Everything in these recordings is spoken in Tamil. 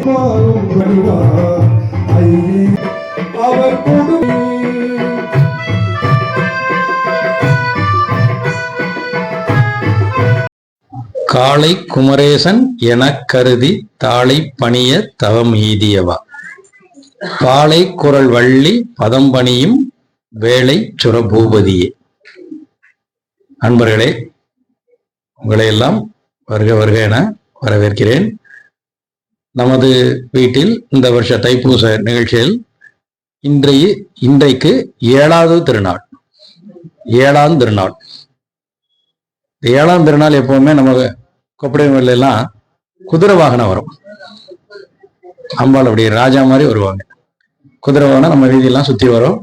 அவர் காளை குமரேசன் எனக் கருதி தாளை பணிய தவம் எய்தியவா பாலை குரல் வள்ளி பதம்பணியும் வேலை சுரபூபதியே. அன்பர்களே, உங்களை எல்லாம் வருக வருக என வரவேற்கிறேன். நமது வீட்டில் இந்த வருஷ தைப்பூச நிகழ்ச்சியில் இன்றைக்கு ஏழாவது திருநாள். ஏழாம் திருநாள் எப்பவுமே நம்ம கொப்படைமல்ல எல்லாம் குதிரை வாகனம் வரும். அம்பாள் அப்படி ராஜா மாதிரி வருவாங்க. குதிரை வாகனம் நம்ம வீதியெல்லாம் சுத்தி வரும்.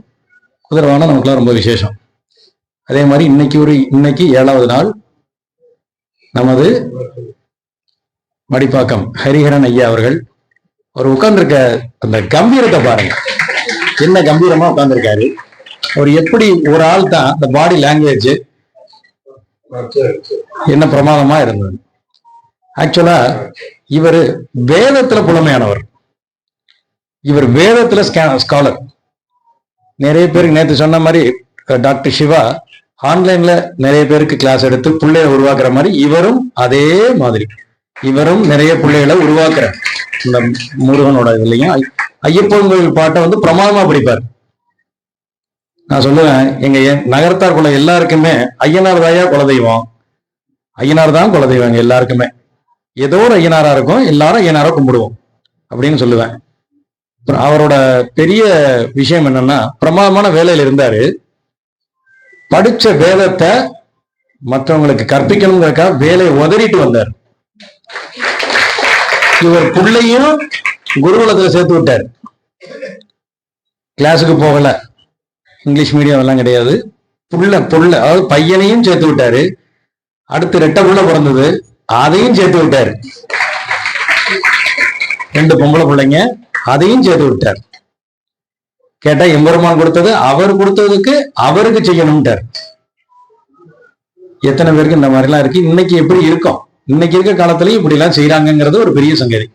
குதிரை வாகனம் நமக்குலாம் ரொம்ப விசேஷம். அதே மாதிரி இன்னைக்கு ஏழாவது நாள். நமது மடிப்பாக்கம் ஹரிஹரன் ஐயா அவர்கள் அவர் உட்கார்ந்துருக்க அந்த கம்பீரத்தை பாருங்க, என்ன கம்பீரமா உட்கார்ந்துருக்காரு. அவர் எப்படி ஒரு ஆள் தான் அந்த பாடி லாங்குவேஜ் என்ன பிரமாதமா இருந்தது. ஆக்சுவலா இவர் வேதத்துல புலமையானவர். இவர் வேதத்துல ஸ்காலர். நிறைய பேருக்கு நேற்று சொன்ன மாதிரி டாக்டர் சிவா ஆன்லைன்ல நிறைய பேருக்கு கிளாஸ் எடுத்து பிள்ளைகளை உருவாக்குற மாதிரி இவரும் அதே மாதிரி இவரும் நிறைய பிள்ளைகளை உருவாக்குற இந்த முருகனோட இதுலையும் ஐயப்பன் கோயில் பாட்டை வந்து பிரமாதமா படிப்பார். நான் சொல்லுவேன், எங்க நகரத்தாருக்குள்ள எல்லாருக்குமே ஐயனார் தாயா குலதெய்வம். ஐயனார் தான் குலதெய்வம் எல்லாருக்குமே. ஏதோ ஒரு ஐயனாரா இருக்கும், எல்லாரும் ஐயனாரா கும்பிடுவோம் அப்படின்னு சொல்லுவேன். அவரோட பெரிய விஷயம் என்னன்னா, பிரமாதமான வேலையில இருந்தாரு. படிச்ச வேதத்தை மற்றவங்களுக்கு கற்பிக்கணுங்கிறக்காக வேலையை உதறிட்டு வந்தார். இவர் பிள்ளையும் குருகுலத்துல சேர்த்து விட்டார். கிளாஸுக்கு போகல, இங்கிலீஷ் மீடியம் எல்லாம் கிடையாது. அதாவது பையனையும் சேர்த்து விட்டாரு. அடுத்து ரெட்டை புள்ள பிறந்தது, அதையும் சேர்த்து விட்டாரு. 2 பொம்பளை பிள்ளைங்க, அதையும் சேர்த்து விட்டார். கேட்டா எம்பெருமான் கொடுத்தது அவர் கொடுத்ததுக்கு அவருக்கு செய்யணும்ட்டார். எத்தனை பேருக்கு இந்த மாதிரி எல்லாம் இருக்கு. இன்னைக்கு எப்படி இருக்கும், இன்னைக்கு இருக்க காலத்திலயும் இப்படி எல்லாம் செய்யறாங்கிறது ஒரு பெரிய சங்கதி.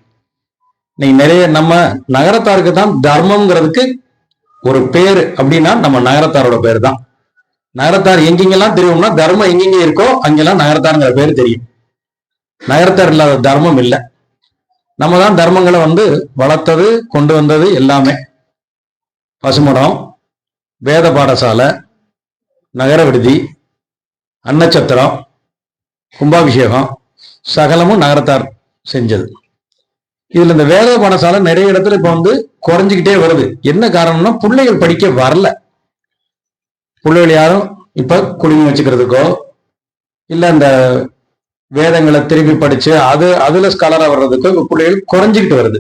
இன்னைக்கு நிறைய நம்ம நகரத்தாருக்கு தான் தர்மம்ங்கிறதுக்கு ஒரு பேரு அப்படின்னா நம்ம நகரத்தாரோட பேர் தான். நகரத்தார் எங்கெங்கெல்லாம் தெரியும்னா தர்மம் எங்கெங்க இருக்கோ அங்கெல்லாம் நகரத்தாருங்கிற பேர் தெரியும். நகரத்தார் இல்லாத தர்மம் இல்லை. நம்ம தான் தர்மங்களை வந்து வளர்த்தது, கொண்டு வந்தது எல்லாமே. பசுமடம், வேத பாடசாலை, நகர விடுதி, அன்னச்சத்திரம், கும்பாபிஷேகம் சகலமும் நகரத்தார் செஞ்சது. இதுல இந்த வேத பாடசாலை நிறைய இடத்துல இப்ப வந்து குறைஞ்சிக்கிட்டே வருது. என்ன காரணம்னா பிள்ளைகள் படிக்க வரல. பிள்ளைகள் யாரும் இப்ப குடிமை வச்சுக்கிறதுக்கோ இல்ல இந்த வேதங்களை திருப்பி படிச்சு அதுல ஸ்காலரா வர்றதுக்கோ இப்ப பிள்ளைகள் குறைஞ்சிக்கிட்டு வருது.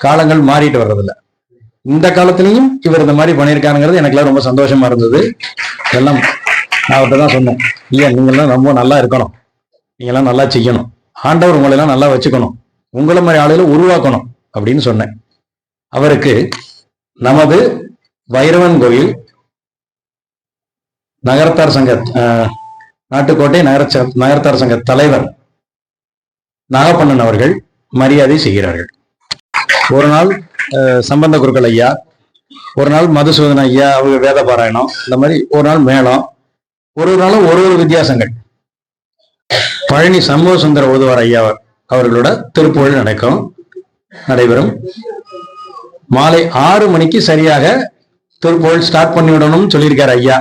காலங்கள் மாறிட்டு வர்றதில்ல. இந்த காலத்திலையும் இவர் இந்த மாதிரி பண்ணியிருக்காருங்கிறது எனக்குலாம் ரொம்ப சந்தோஷமா இருந்தது. எல்லாம் நான் அவர்கிட்ட தான் சொன்னேன், ஐயா நீங்கெல்லாம் ரொம்ப நல்லா இருக்கணும், நீங்கெல்லாம் நல்லா செய்யணும், ஆண்டவர் உங்களை எல்லாம் நல்லா வச்சுக்கணும், உங்களை மாதிரி ஆளுகளை உருவாக்கணும் அப்படின்னு சொன்னேன். அவருக்கு நமது வைரவன் கோயில் நகரத்தார் சங்க நாட்டுக்கோட்டை நகரத்தார் சங்க தலைவர் நாகப்பண்ணன் அவர்கள் மரியாதை செய்கிறார்கள். ஒரு நாள் சம்பந்த குருக்கள் ஐயா, ஒரு நாள் மதுசூதன ஐயா அவங்க வேத பாராயணம், இந்த மாதிரி ஒரு நாள் மேளம், ஒரு நாளும் ஒரு வித்தியாசங்கள். பழனி சண்முக சுந்தர ஓதுவார் ஐயா அவர்களோட திருப்புகழ் நடைபெறும். மாலை 6 மணிக்கு சரியாக திருப்புகழ் ஸ்டார்ட் பண்ணி விடணும்னு சொல்லியிருக்காரு ஐயா.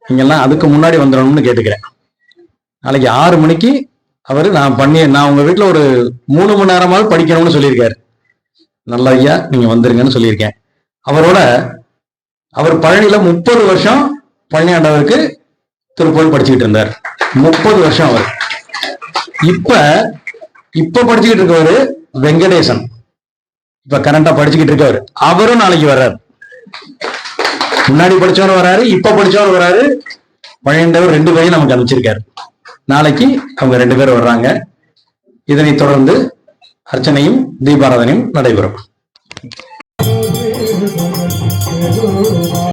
நீங்கெல்லாம் அதுக்கு முன்னாடி வந்துடணும்னு கேட்டுக்கிறேன். நாளைக்கு 6 மணிக்கு நான் உங்க வீட்டுல ஒரு 3 மணி நேரமாவது படிக்கணும்னு சொல்லியிருக்காரு. நல்ல ஐயா, நீங்க வந்துருங்கன்னு சொல்லியிருக்கேன். அவர் பழனியில 30 வருஷம் பழனி ஆண்டவருக்கு திருப்புகழ் படிச்சுக்கிட்டு இருந்தார். 30 வருஷம் அவர். இப்ப படிச்சுக்கிட்டு இருக்கவரு வெங்கடேசன், இப்ப கரண்டா படிச்சுக்கிட்டு இருக்கவர். அவரும் நாளைக்கு வர்றாரு. முன்னாடி படிச்சவர் வராரு, இப்ப படிச்சவர் வராரு. பழையண்டவர் 2 பேரையும் நமக்கு அமைச்சிருக்காரு. நாளைக்கு அவங்க 2 பேர் வர்றாங்க. இதனைத் தொடர்ந்து அர்ச்சனையும் தீபாராதனையும் நடைபெறும்.